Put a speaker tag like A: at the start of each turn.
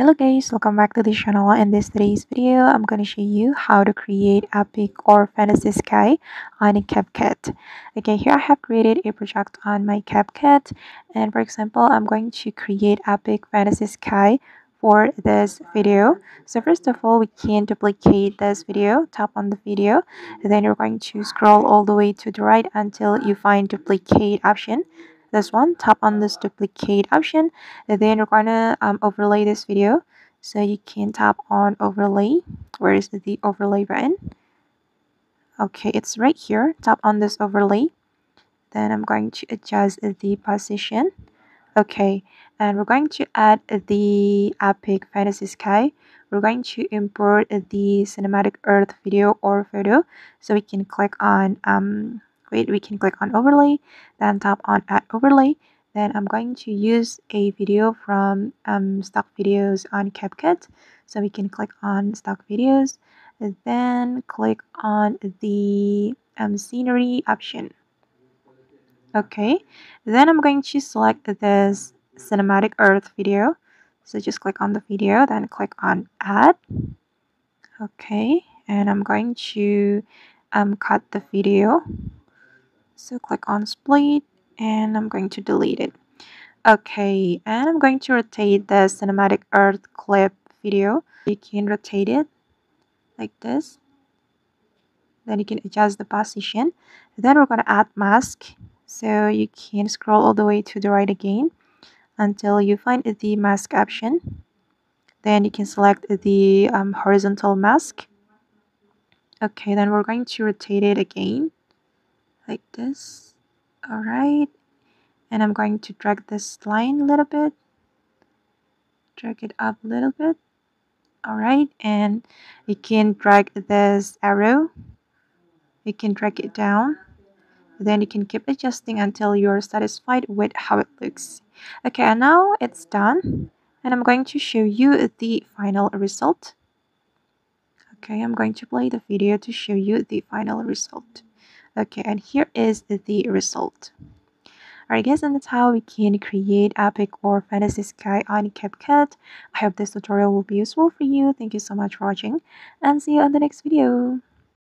A: Hello guys, welcome back to the channel. In this today's video, I'm going to show you how to create epic or fantasy sky on a CapCut. Okay, here I have created a project on my CapCut, and for example, I'm going to create epic fantasy sky for this video. So first of all, we can duplicate this video, tap on the video, and then you're going to scroll all the way to the right until you find duplicate option. This one, tap on this duplicate option, and then you're gonna overlay this video, so you can tap on overlay. Where is the overlay button? Okay, it's right here. Tap on this overlay, then I'm going to adjust the position. Okay, and we're going to add the epic fantasy sky. We're going to import the cinematic earth video or photo, so we can click on we can click on overlay, then tap on add overlay. Then I'm going to use a video from stock videos on CapCut, so we can click on stock videos and then click on the scenery option. Okay, then I'm going to select this cinematic earth video, so just click on the video, then click on add. Okay, and I'm going to cut the video, so click on split, and I'm going to delete it. Okay, and I'm going to rotate the cinematic earth clip video. You can rotate it like this, then you can adjust the position. Then we're going to add mask, so you can scroll all the way to the right again until you find the mask option. Then you can select the horizontal mask. Okay, then we're going to rotate it again like this. All right, and I'm going to drag this line a little bit, drag it up a little bit. All right, and you can drag this arrow, you can drag it down. Then you can keep adjusting until you're satisfied with how it looks. Okay, and now it's done, and I'm going to show you the final result. Okay, I'm going to play the video to show you the final result. Okay, and here is the result. Alright guys, and that's how we can create epic or fantasy sky on CapCut. I hope this tutorial will be useful for you. Thank you so much for watching, and see you on the next video.